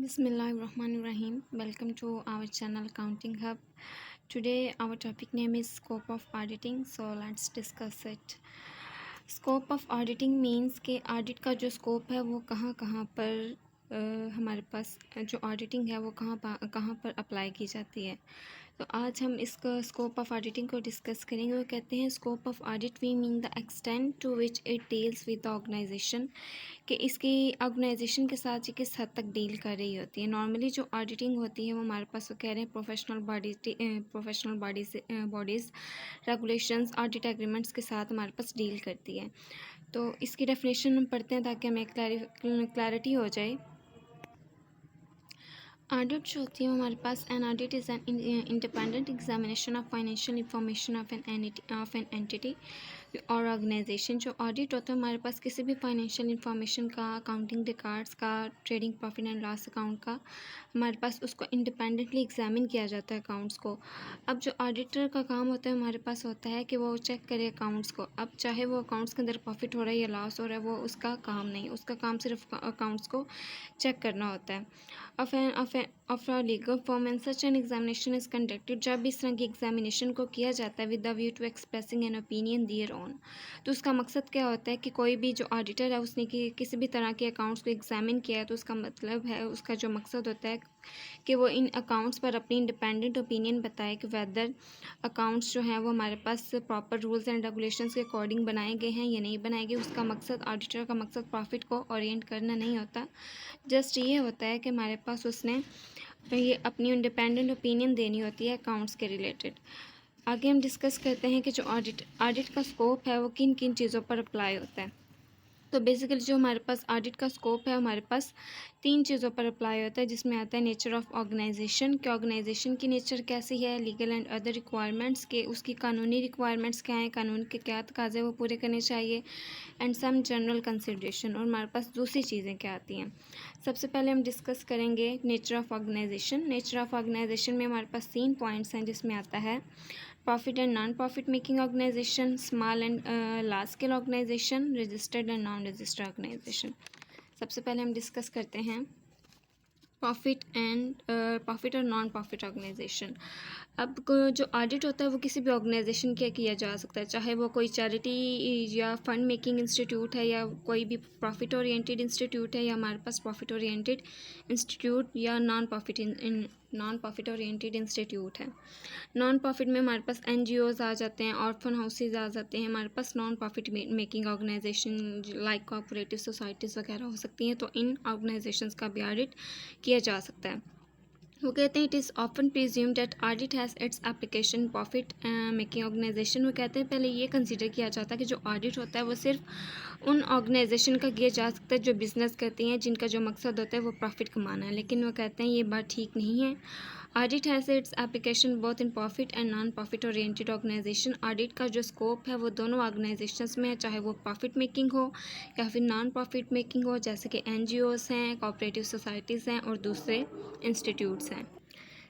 Bismillahirrahmanirrahim. Welcome to our channel Accounting Hub. Today our topic name is scope of auditing. So let's discuss it. Scope of auditing means कि audit का जो scope है वो कहाँ कहाँ पर हमारे पास जो auditing है वो कहाँ पर अप्लाई की जाती है। तो आज हम इसका स्कोप ऑफ ऑडिटिंग को डिस्कस करेंगे। वो कहते हैं scope of audit we mean the extent to which it deals with the organization, कि इसकी ऑर्गेनाइजेशन के साथ ये किस हद तक डील कर रही होती है। नॉर्मली जो ऑडिटिंग होती है वो हमारे पास वो कह रहे हैं professional bodies regulations audit agreements के साथ हमारे पास डील करती है। तो इसकी डेफिनेशन हम पढ़ते हैं ताकि हमें क्लैरिटी हो जाए। ऑडिट जो होती है हमारे पास an audit is an independent examination of financial information of an entity और ऑर्गेनाइजेशन। जो ऑडिट होता है हमारे पास किसी भी फाइनेंशियल इंफॉर्मेशन का, अकाउंटिंग रिकॉर्ड्स का, trading profit and loss account का, हमारे पास उसको इंडिपेंडेंटली एग्जामिन किया जाता है अकाउंट्स को। अब जो ऑडिटर का काम होता है हमारे पास होता है कि वो चेक करे अकाउंट्स को। अब चाहे वो अकाउंट्स के अंदर प्रॉफिट हो रहा है या लॉस हो रहा है, वो उसका काम नहीं, उसका काम सिर्फ अकाउंट्स को चेक करना होता है। Of legal form and such an examination is conducted. जब इस तरह की एग्जामिनेशन को किया जाता है with the view to expressing an opinion thereon, तो उसका मकसद क्या होता है कि कोई भी जो ऑडिटर है उसने किसी भी तरह के अकाउंट्स को एग्जामिन किया है, तो उसका मतलब है, उसका जो मकसद होता है कि वो इन अकाउंट्स पर अपनी इंडिपेंडेंट ओपिनियन बताए कि वेदर अकाउंट्स जो हैं वो हमारे पास प्रॉपर रूल्स एंड रेगुलेशंस के अकॉर्डिंग बनाए गए हैं या नहीं बनाए गए। उसका मकसद, ऑडिटर का मकसद प्रॉफिट को ओरिएंट करना नहीं होता, जस्ट ये होता है कि हमारे पास उसने ये अपनी इंडिपेंडेंट ओपिनियन देनी होती है अकाउंट्स के रिलेटेड। आगे हम डिस्कस करते हैं कि जो ऑडिट का स्कोप है वो किन किन चीज़ों पर अप्लाई होता है। तो बेसिकली जो हमारे पास ऑडिट का स्कोप है हमारे पास 3 चीज़ों पर अप्लाई होता है, जिसमें आता है नेचर ऑफ ऑर्गेनाइजेशन, कि ऑर्गेनाइजेशन की नेचर कैसी है, लीगल एंड अदर रिक्वायरमेंट्स के, उसकी कानूनी रिक्वायरमेंट्स क्या हैं, कानून के क्या तकाज़े वो पूरे करने चाहिए, एंड सम जनरल कंसिडरेशन, और हमारे पास दूसरी चीज़ें क्या आती हैं। सबसे पहले हम डिस्कस करेंगे nature of organization. Nature of organization में हमारे पास 3 पॉइंट्स हैं, जिसमें आता है profit and non profit making organization, small and large scale organization, registered and non registered organization. सबसे पहले हम डिस्कस करते हैं प्रॉफिट और नॉन प्रॉफिट ऑर्गेनाइजेशन। अब जो ऑडिट होता है वो किसी भी ऑर्गेनाइजेशन के किया जा सकता है, चाहे वो कोई चैरिटी या फंड मेकिंग इंस्टीट्यूट है, या कोई भी प्रॉफिट ओरिएंटेड इंस्टीट्यूट है, या हमारे पास प्रॉफिट ओरिएंटेड इंस्टीट्यूट या नॉन प्रॉफिट ओरिएंटेड इंस्टीट्यूट है। नॉन प्रॉफिट में हमारे पास NGOs आ जाते हैं, ऑर्फन हाउसेज आ जाते हैं, हमारे पास non profit making organization like cooperative societies वगैरह हो सकती हैं। तो इन ऑर्गेनाइजेशंस का भी ऑडिट किया जा सकता है। वो कहते हैं it is often presumed that audit has its application profit making organization. वो कहते हैं पहले ये कंसीडर किया जाता है कि जो ऑडिट होता है वो सिर्फ उन ऑर्गेनाइजेशन का किया जा सकता है जो बिज़नेस करती हैं, जिनका जो मकसद होता है वो प्रॉफिट कमाना है। लेकिन वो कहते हैं ये बात ठीक नहीं है। Audit has its application both in profit and non profit oriented organization. Audit का जो स्कोप है वो दोनों ऑर्गेनाइजेशंस में है, चाहे वो प्रॉफिट मेकिंग हो या फिर नॉन प्रॉफिट मेकिंग हो, जैसे कि NGOs हैं, कोऑपरेटिव सोसाइटीज़ हैं और दूसरे इंस्टीट्यूट्स हैं।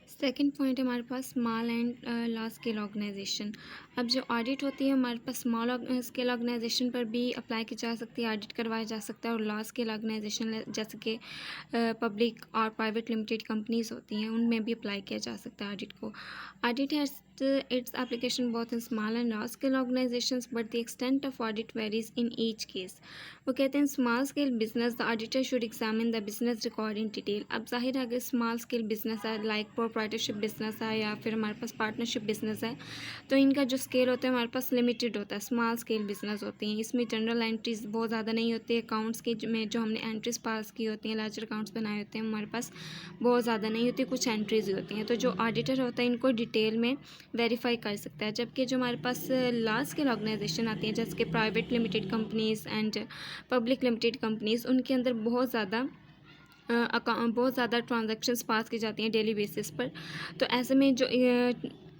सेकंड पॉइंट है हमारे पास small and large scale organization. अब जो ऑडिट होती है हमारे पास स्मॉल स्केल ऑर्गेनाइजेशन पर भी अप्लाई की जा सकती है, ऑडिट करवाया जा सकता है, और लार्ज स्केल ऑर्गेनाइजेशन जैसे कि पब्लिक और प्राइवेट लिमिटेड कंपनीज़ होती हैं उनमें भी अप्लाई किया जा सकता है ऑडिट को। Audit has its application both in small and large scale organizations, but the extent of audit varies in each case. वो कहते हैं small scale business the auditor should examine the business record in detail. अब जाहिर है अगर small scale business है, like proprietorship business है या फिर हमारे पास पार्टनरशिप बिजनेस है, तो इनका जो स्केल होता है हमारे पास लिमिटेड होता है। स्मॉल स्केल बिजनेस होती हैं, इसमें जनरल एंट्रीज बहुत ज़्यादा नहीं होती है, अकाउंट्स के में जो हमने एंट्रीज पास की होती हैं, लेजर अकाउंट्स बनाए होते हैं, हमारे पास बहुत ज़्यादा नहीं होती, कुछ एंट्रीज ही होती हैं। तो जो ऑडिटर होता है इनको डिटेल में वेरीफाई कर सकता है। जबकि जो हमारे पास लार्ज स्केल ऑर्गेनाइजेशन आती हैं, जैसे कि private limited companies and public limited companies, उनके अंदर बहुत ज़्यादा ट्रांजैक्शंस पास की जाती हैं डेली बेसिस पर। तो ऐसे में जो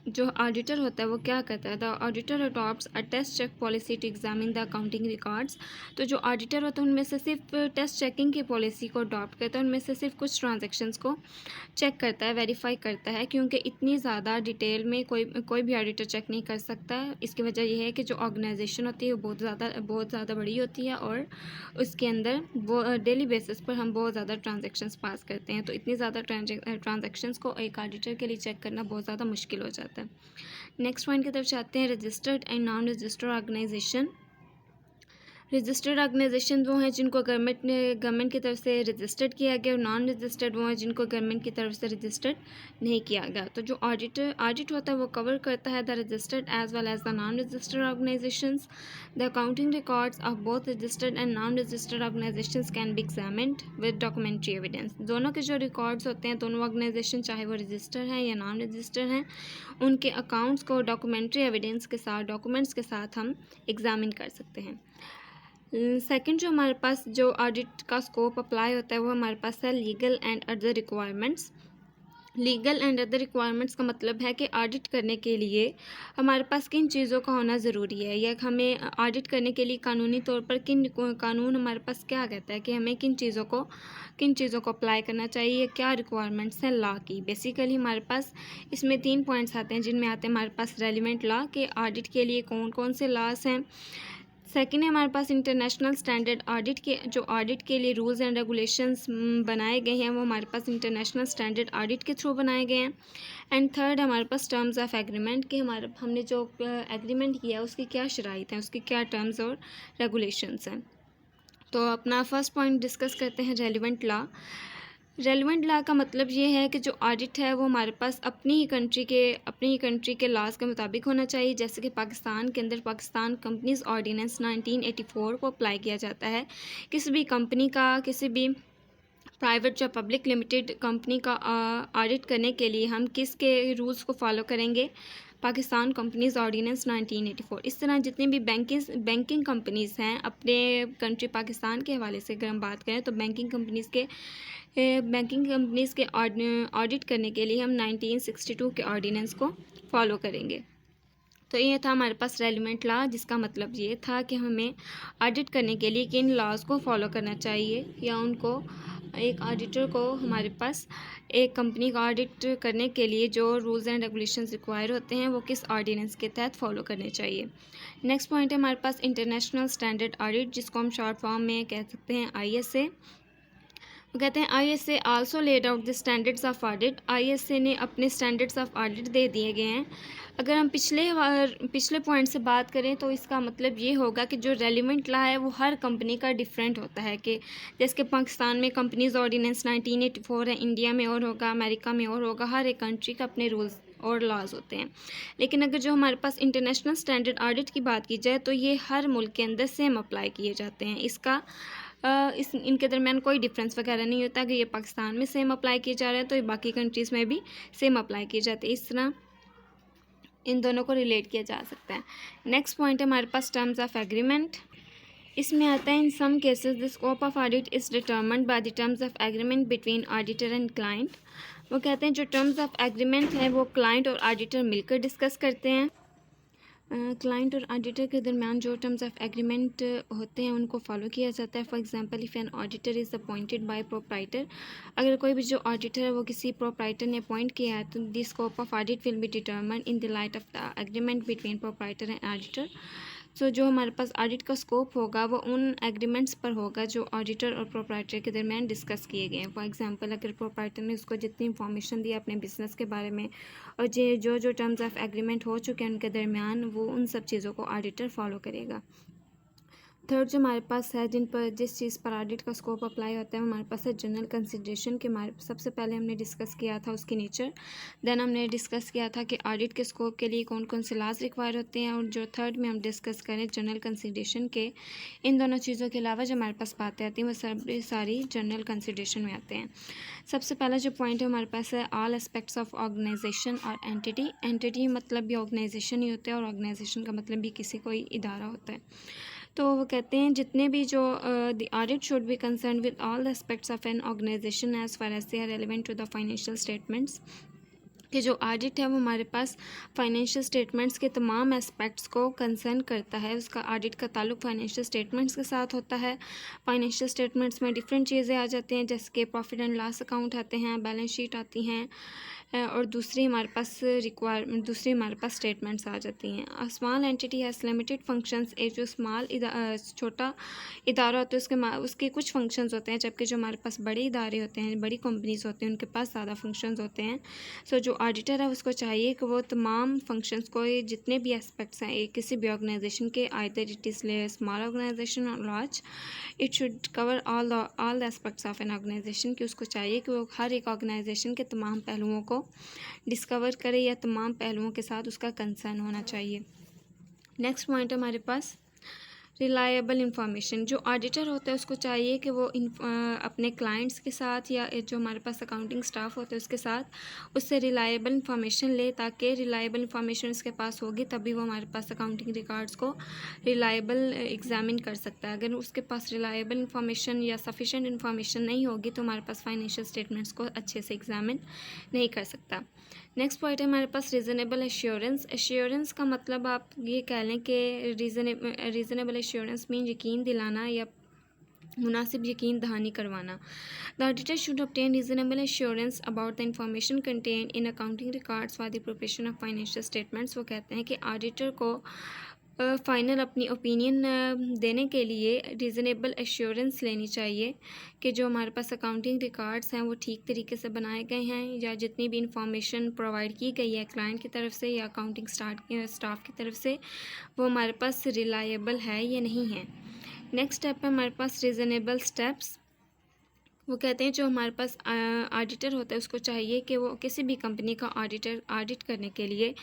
जो ऑडिटर होता है वो क्या करता है, the auditor adopts a test check policy to examine the accounting records. तो जो ऑडिटर होता है उनमें से सिर्फ टेस्ट चेकिंग की पॉलिसी को अडॉप्ट करता है, उनमें से सिर्फ कुछ ट्रांजेक्शन्स को चेक करता है, वेरीफाई करता है, क्योंकि इतनी ज़्यादा डिटेल में कोई भी ऑडिटर चेक नहीं कर सकता है। इसकी वजह यह है कि जो ऑर्गेनाइजेशन होती है वो बहुत ज़्यादा बड़ी होती है और उसके अंदर वो डेली बेसिस पर हम बहुत ज़्यादा ट्रांजेक्शन्स पास करते हैं, तो इतनी ज़्यादा ट्रांजेक्शन्स को एक ऑडिटर के लिए चेक करना बहुत ज़्यादा मुश्किल हो जाता है। नेक्स्ट पॉइंट की तरफ चाहते हैं, registered and non registered organization. Registered organization वो हैं जिनको गवर्नमेंट की तरफ से रजिस्टर्ड किया गया, और नॉन रजिस्टर्ड वो हैं जिनको गवर्नमेंट की तरफ से रजिस्टर्ड नहीं किया गया। तो जो ऑडिट होता है वो कवर करता है the registered as well as the non registered organizations. The accounting records of both registered and non registered organizations can be examined with documentary evidence. दोनों के जो रिकॉर्ड्स होते हैं, दोनों ऑर्गेनाइजेशन चाहे वो रजिस्टर्ड हैं या नॉन रजिस्टर्ड हैं, उनके अकाउंट्स को डॉक्यूमेंट्री एविडेंस के साथ, डॉक्यूमेंट्स के साथ हम एग्जामिन कर सकते हैं। सेकंड जो हमारे पास जो ऑडिट का स्कोप अप्लाई होता है वो हमारे पास है legal and other requirements. Legal and other requirements का मतलब है कि ऑडिट करने के लिए हमारे पास किन चीज़ों का होना ज़रूरी है, या हमें ऑडिट करने के लिए कानूनी तौर पर कानून हमारे पास क्या कहता है कि हमें किन चीज़ों को अप्लाई करना चाहिए, क्या रिक्वायरमेंट्स हैं लॉ की। बेसिकली हमारे पास इसमें 3 पॉइंट्स आते हैं, जिनमें आते हैं हमारे पास रेलिवेंट लॉ के ऑडिट के लिए कौन कौन से लॉस हैं। सेकेंड है हमारे पास इंटरनेशनल स्टैंडर्ड ऑडिट के, जो ऑडिट के लिए रूल्स एंड रेगुलेशंस बनाए गए हैं वो हमारे पास इंटरनेशनल स्टैंडर्ड ऑडिट के थ्रू बनाए गए हैं। एंड थर्ड हमारे पास टर्म्स ऑफ एग्रीमेंट के, हमने जो एग्रीमेंट किया उसकी क्या शराइत हैं, उसकी क्या टर्म्स और रेगुलेशंस हैं। तो अपना फर्स्ट पॉइंट डिस्कस करते हैं रेलिवेंट लॉ। रेलिवेंट लॉ का मतलब ये है कि जो ऑडिट है वो हमारे पास अपनी ही कंट्री के लॉज के मुताबिक होना चाहिए। जैसे कि पाकिस्तान के अंदर पाकिस्तान कंपनीज ऑर्डिनेंस 1984 को अप्लाई किया जाता है। किसी भी कंपनी का, किसी भी प्राइवेट या पब्लिक लिमिटेड कंपनी का ऑडिट करने के लिए हम किसके रूल्स को फॉलो करेंगे, पाकिस्तान कंपनीज ऑर्डिनेंस 1984। इस तरह जितनी भी बैंकिंग कंपनीज़ हैं अपने कंट्री पाकिस्तान के हवाले से अगर हम बात करें तो बैंकिंग कंपनीज़ के ऑडिट करने के लिए हम 1962 के ऑर्डिनेंस को फॉलो करेंगे। तो ये था हमारे पास रेलिवेंट लॉ, जिसका मतलब ये था कि हमें ऑडिट करने के लिए किन लॉज को फॉलो करना चाहिए, या उनको एक ऑडिटर को हमारे पास एक कंपनी का ऑडिट करने के लिए जो रूल्स एंड रेगुलेशंस रिक्वायर होते हैं वो किस ऑर्डिनेंस के तहत फॉलो करने चाहिए। नेक्स्ट पॉइंट है हमारे पास इंटरनेशनल स्टैंडर्ड ऑडिट, जिसको हम शॉर्ट फॉर्म में कह सकते हैं ISA। वो कहते हैं ISA also laid out the standards of audit. ISA ने अपने स्टैंडर्ड्स ऑफ ऑडिट दे दिए गए हैं। अगर हम पिछले पॉइंट से बात करें तो इसका मतलब ये होगा कि जो रेलिवेंट लॉ है वो हर कंपनी का डिफरेंट होता है, कि जैसे कि पाकिस्तान में कंपनीज ऑर्डिनेंस 1984 है, इंडिया में और होगा, अमेरिका में और होगा, हर एक कंट्री का अपने रूल्स और लॉज होते हैं। लेकिन अगर जो हमारे पास इंटरनेशनल स्टैंडर्ड ऑडिट की बात की जाए तो ये हर मुल्क के अंदर सेम अप्लाई किए जाते हैं। इनके दरमियान कोई डिफरेंस वगैरह नहीं होता कि ये पाकिस्तान में सेम अप्लाई किए जा रहे हैं तो ये बाकी कंट्रीज़ में भी सेम अप्लाई किए जाते हैं। इस तरह इन दोनों को रिलेट किया जा सकता है। नेक्स्ट पॉइंट है हमारे पास टर्म्स ऑफ एग्रीमेंट। इसमें आता है in some cases the scope of audit is determined by the terms of agreement between auditor and client. वो कहते हैं जो टर्म्स ऑफ एग्रीमेंट है वो क्लाइंट और ऑडिटर मिलकर डिस्कस करते हैं। क्लाइंट और ऑडिटर के दरमियान जो टर्म्स ऑफ एग्रीमेंट होते हैं उनको फॉलो किया जाता है। For example if an auditor is appointed by proprietor, अगर कोई भी जो ऑडिटर है वो किसी प्रोप्राइटर ने अपॉइंट किया है तो the scope of audit will be determined in the light of the agreement between proprietor and auditor. So जो हमारे पास ऑडिट का स्कोप होगा वो उन एग्रीमेंट्स पर होगा जो ऑडिटर और प्रोप्राइटर के दरमियान डिस्कस किए गए हैं। फॉर एग्जांपल अगर प्रोप्राइटर ने उसको जितनी इंफॉर्मेशन दी अपने बिजनेस के बारे में और जो टर्म्स ऑफ एग्रीमेंट हो चुके हैं उनके दरमियान, वो उन सब चीज़ों को ऑडिटर फॉलो करेगा। थर्ड जो हमारे पास है जिस चीज़ पर ऑडिट का स्कोप अप्लाई होता है हमारे पास है जनरल कंसिडरेशन के। सबसे पहले हमने डिस्कस किया था उसकी नेचर, देन हमने डिस्कस किया था कि ऑडिट के स्कोप के लिए कौन कौन से लॉज रिक्वायर होते हैं, और जो थर्ड में हम डिस्कस करें जनरल कंसिडरेशन के। इन दोनों चीज़ों के अलावा जो हमारे पास बातें आती हैं वो सारी जनरल कंसिडरेशन में आते हैं। सबसे पहला जो पॉइंट है हमारे पास है ऑल एस्पेक्ट्स ऑफ ऑर्गेनाइजेशन और एंटिटी। एंटिटी मतलब भी ऑर्गेनाइजेशन ही होता है और ऑर्गेनाइजेशन का मतलब भी किसी कोई इदारा होता है। तो वो कहते हैं जितने भी जो the audit should be concern with all the aspects of an organization as far as they are relevant to the financial statements. कि जो ऑडिट है वो हमारे पास फाइनेंशियल स्टेटमेंट्स के तमाम एस्पेक्ट्स को कंसर्न करता है। उसका ऑडिट का ताल्लुक फाइनेंशियल स्टेटमेंट्स के साथ होता है। फाइनेंशियल स्टेटमेंट्स में डिफरेंट चीज़ें आ जाती हैं, जैसे कि प्रॉफिट एंड लॉस अकाउंट आते हैं, बैलेंस शीट आती हैं, और दूसरी हमारे पास स्टेटमेंट्स आ जाती हैं। A small entity has limited functions. एक जो छोटा इदारा होता है उसके कुछ फंक्शंस होते हैं, जबकि जो हमारे पास बड़े इदारे होते हैं, बड़ी कंपनीज होती हैं, उनके पास ज़्यादा फंक्शंस होते हैं। सो जो ऑडिटर है उसको चाहिए कि वो तमाम फंक्शंस को, ये जितने भी एस्पेक्ट्स हैं एक किसी भी ऑर्गेनाइजेशन के, either it is small organization और large, it should cover all the aspects of an organization, कि उसको चाहिए कि वो हर एक ऑर्गेनाइजेशन के तमाम पहलुओं को डिस्कवर करे या तमाम पहलुओं के साथ उसका कंसर्न होना चाहिए। नेक्स्ट पॉइंट है हमारे पास रिलायबल इंफॉर्मेशन। जो ऑडिटर होता है उसको चाहिए कि वो अपने क्लाइंट्स के साथ या जो हमारे पास अकाउंटिंग स्टाफ होता है उसके साथ उससे रिलायबल इंफॉर्मेशन ले, ताकि रिलायबल इंफॉर्मेशन उसके पास होगी तभी वो हमारे पास अकाउंटिंग रिकॉर्ड्स को रिलायबल एग्जामिन कर सकता है। अगर उसके पास रिलायबल इंफॉर्मेशन या सफिशेंट इंफॉर्मेशन नहीं होगी तो हमारे पास फाइनेंशियल स्टेटमेंट्स को अच्छे से एग्जामिन नहीं कर सकता। नेक्स्ट पॉइंट है हमारे पास रीज़नेबल एश्योरेंस। एश्योरेंस का मतलब आप ये कह लें कि रीज़नेबल एश्योरेंस मीन यकीन दिलाना या मुनासिब यकीन दहानी करवाना। The auditor should obtain reasonable assurance about the information contained in accounting records for the preparation of financial statements। वो कहते हैं कि ऑडिटर को फ़ाइनल अपनी ओपिनियन देने के लिए रीज़नेबल एश्योरेंस लेनी चाहिए कि जो हमारे पास अकाउंटिंग रिकॉर्ड्स हैं वो ठीक तरीके से बनाए गए हैं, या जितनी भी इंफॉर्मेशन प्रोवाइड की गई है क्लाइंट की तरफ से या अकाउंटिंग स्टाफ की तरफ से वो हमारे पास रिलायबल है या नहीं है। नेक्स्ट स्टेप है हमारे पास रीज़नेबल स्टेप्स। वो कहते हैं जो हमारे पास ऑडिटर होता है उसको चाहिए कि वो किसी भी कंपनी का ऑडिट करने के लिए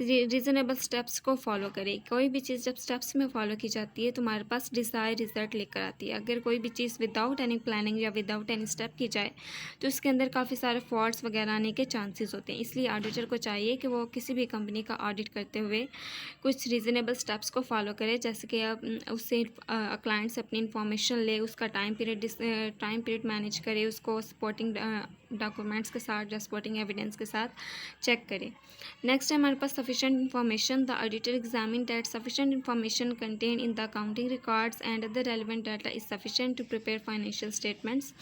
रीज़नेबल स्टेप्स को फॉलो करे। कोई भी चीज़ जब स्टेप्स में फॉलो की जाती है तो हमारे पास डिज़ायर रिज़ल्ट लेकर आती है। अगर कोई भी चीज़ विदाउट एनी प्लानिंग या विदाउट एनी स्टेप की जाए तो उसके अंदर काफ़ी सारे फॉल्ट्स वगैरह आने के चांसेस होते हैं। इसलिए ऑडिटर को चाहिए कि वो किसी भी कंपनी का ऑडिट करते हुए कुछ रीज़नेबल स्टेप्स को फॉलो करे, जैसे कि उससे क्लाइंट से अपनी इंफॉर्मेशन ले, उसका टाइम पीरियड मैनेज करे, उसको सपोर्टिंग डॉक्यूमेंट्स के साथ या सपोर्टिंग एविडेंस के साथ चेक करे। नेक्स्ट है हमारे पास sufficient information. The auditor examine that sufficient information contain in the accounting records and other relevant data is sufficient to prepare financial statements.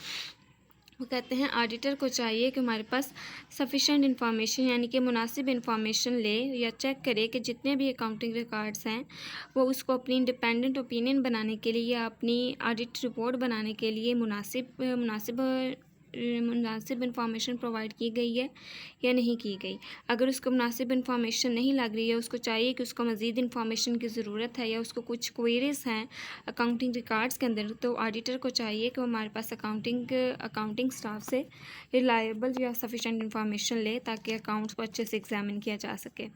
वो कहते हैं ऑडिटर को चाहिए कि हमारे पास सफिशेंट इंफॉर्मेशन यानी कि मुनासिब इंफॉर्मेशन ले या चेक करे कि जितने भी अकाउंटिंग रिकॉर्ड्स हैं वो उसको अपनी इंडिपेंडेंट ओपिनियन बनाने के लिए या अपनी ऑडिट रिपोर्ट बनाने के लिए मुनासिब इंफॉर्मेशन प्रोवाइड की गई है या नहीं की गई। अगर उसको मुनासिब इंफॉर्मेशन नहीं लग रही है, उसको चाहिए कि उसको मज़ीद इंफॉर्मेशन की ज़रूरत है या उसको कुछ क्वेरीज हैं अकाउंटिंग रिकॉर्ड्स के अंदर, तो ऑडिटर को चाहिए कि वो हमारे पास अकाउंटिंग स्टाफ से रिलायबल या सफिशेंट इंफॉर्मेशन ले ताकि अकाउंट्स को अच्छे से एग्जामिन किया जा सके।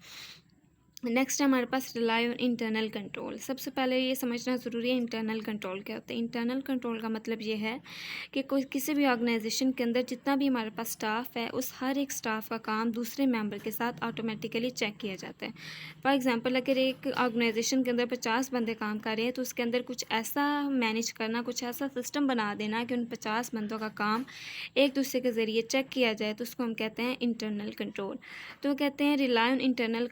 नेक्स्ट है हमारे पास रिलाई ऑन इंटरनल कंट्रोल। सबसे पहले ये समझना ज़रूरी है इंटरनल कंट्रोल क्या होता है। इंटरनल कंट्रोल का मतलब ये है कि कोई किसी भी ऑर्गेनाइजेशन के अंदर जितना भी हमारे पास स्टाफ है उस हर एक स्टाफ का काम दूसरे मेंबर के साथ ऑटोमेटिकली चेक किया जाता है। फॉर एग्जांपल अगर एक ऑर्गेनाइजेशन के अंदर 50 बंदे काम कर रहे हैं तो उसके अंदर कुछ ऐसा मैनेज करना, कुछ ऐसा सिस्टम बना देना कि उन 50 बंदों का काम एक दूसरे के ज़रिए चेक किया जाए, तो उसको हम कहते हैं इंटरनल कंट्रोल। तो कहते हैं रिलाई ऑन इंटरनल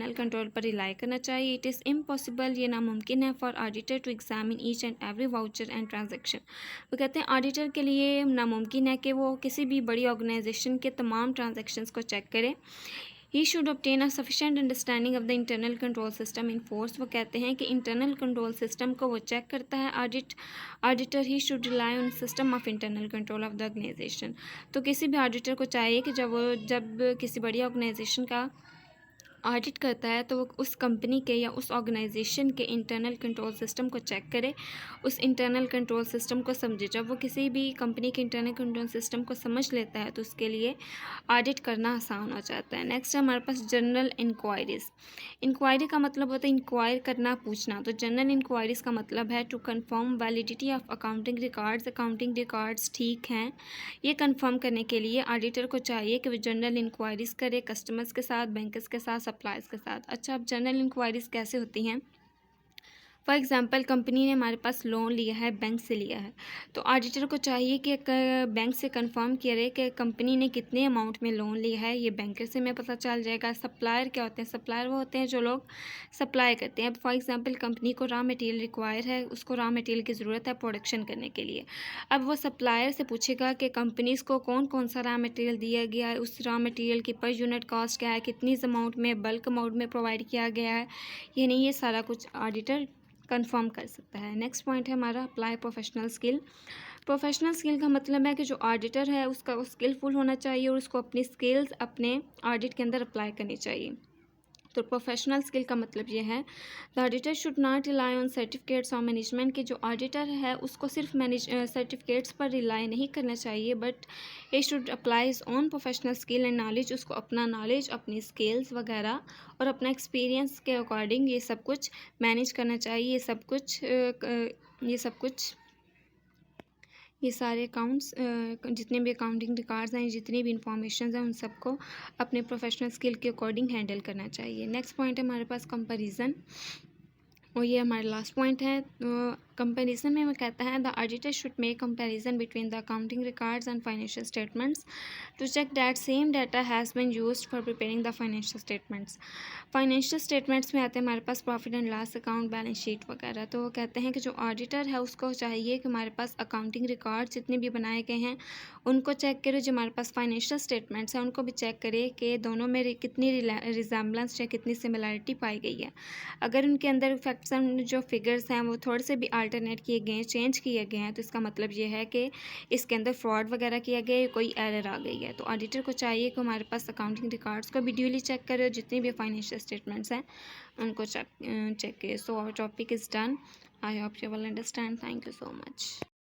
कंट्रोल पर रिलाई करना चाहिए। इट इज़ इम्पॉसिबल, ये नामुमकिन है for auditor to examine each and every voucher and transaction. वो कहते हैं ऑडिटर के लिए नामुमकिन है कि वो किसी भी बड़ी ऑर्गेनाइजेशन के तमाम ट्रांजैक्शंस को चेक करे। He should obtain a sufficient understanding of the internal control system in force। वो कहते हैं कि इंटरनल कंट्रोल सिस्टम को वो चेक करता है auditor. He should rely on system of internal control of the organization. तो किसी भी ऑडिटर को चाहिए कि जब किसी बड़ी ऑर्गेनाइजेशन का ऑडिट करता है तो वो उस कंपनी के या उस ऑर्गेनाइजेशन के इंटरनल कंट्रोल सिस्टम को चेक करे, उस इंटरनल कंट्रोल सिस्टम को समझे। जब वो किसी भी कंपनी के इंटरनल कंट्रोल सिस्टम को समझ लेता है तो उसके लिए ऑडिट करना आसान हो जाता है। नेक्स्ट है हमारे पास जनरल इंक्वायरीज़। इंक्वायरी का मतलब होता है इंक्वायर करना, पूछना। तो जनरल इंक्वायरीज़ का मतलब है to confirm validity of accounting records. Accounting records ठीक हैं ये कन्फर्म करने के लिए ऑडिटर को चाहिए कि वो जनरल इंक्वायरीज़ करे कस्टमर्स के साथ, बैंकर्स के साथ, सप्लायर्स के साथ। अच्छा, अब जनरल इंक्वायरीज़ कैसे होती हैं? फॉर एग्ज़ाम्पल कंपनी ने हमारे पास लोन लिया है, बैंक से लिया है, तो ऑडिटर को चाहिए कि बैंक से कंफर्म करे कि कंपनी ने कितने अमाउंट में लोन लिया है। ये बैंकर से हमें पता चल जाएगा। सप्लायर क्या होते हैं? सप्लायर वो होते हैं जो लोग सप्लाई करते हैं। अब फॉर एग्ज़ाम्पल कंपनी को रॉ मटेरियल रिक्वायर है, उसको रॉ मटेरियल की ज़रूरत है प्रोडक्शन करने के लिए। अब वो सप्लायर से पूछेगा कि कंपनीज़ को कौन कौन सा रॉ मटेरियल दिया गया है, उस रॉ मटेरियल की पर यूनिट कॉस्ट क्या है, कितनी अमाउंट में, बल्क अमाउंट में प्रोवाइड किया गया है, ये नहीं, ये सारा कुछ ऑडिटर कंफर्म कर सकता है। नेक्स्ट पॉइंट है हमारा apply professional skill. Professional skill का मतलब है कि जो ऑडिटर है उसका वो स्किलफुल होना चाहिए और उसको अपनी स्किल्स अपने ऑडिट के अंदर अप्लाई करनी चाहिए। तो प्रोफेशनल स्किल का मतलब ये है the auditor should not rely on certificates और मैनेजमेंट, के जो ऑडिटर है उसको सिर्फ सर्टिफिकेट्स पर रिलाई नहीं करना चाहिए, बट ये should apply his own professional skill and knowledge. उसको अपना नॉलेज, अपनी स्किल्स वगैरह और अपना एक्सपीरियंस के अकॉर्डिंग ये सब कुछ मैनेज करना चाहिए। ये सारे अकाउंट्स, जितने भी अकाउंटिंग रिकॉर्ड्स हैं, जितनी भी इंफॉर्मेशन हैं, उन सबको अपने प्रोफेशनल स्किल के अकॉर्डिंग हैंडल करना चाहिए। नेक्स्ट पॉइंट है हमारे पास कंपैरिजन, और ये हमारा लास्ट पॉइंट है। कंपैरिजन में हमें कहता है the auditor should make comparison between the accounting records and financial statements to check that same data has been used for preparing the financial statements. Financial statements में आते हैं हमारे पास profit and loss account, balance sheet वगैरह। तो वो कहते हैं कि जो ऑडिटर है उसको चाहिए कि हमारे पास अकाउंटिंग रिकॉर्ड जितने भी बनाए गए हैं उनको चेक करे, जो हमारे पास फाइनेंशियल स्टेटमेंट्स हैं उनको भी चेक करे कि दोनों में कितनी रिजेम्बलेंस या कितनी सिमिलरिटी पाई गई है। अगर उनके अंदर फैक्ट्स एंड जो फिगर्स हैं वो थोड़े से भी अल्टरनेट किए गए हैं, चेंज किए गए हैं, तो इसका मतलब ये है कि इसके अंदर फ्रॉड वगैरह किया गया है, कोई एरर आ गई है। तो ऑडिटर को चाहिए कि हमारे पास अकाउंटिंग रिकॉर्ड्स को भी ड्यूली चेक करे और जितनी भी फाइनेंशियल स्टेटमेंट्स हैं उनको चेक करे। So our topic is done. I hope you will understand. Thank you so much.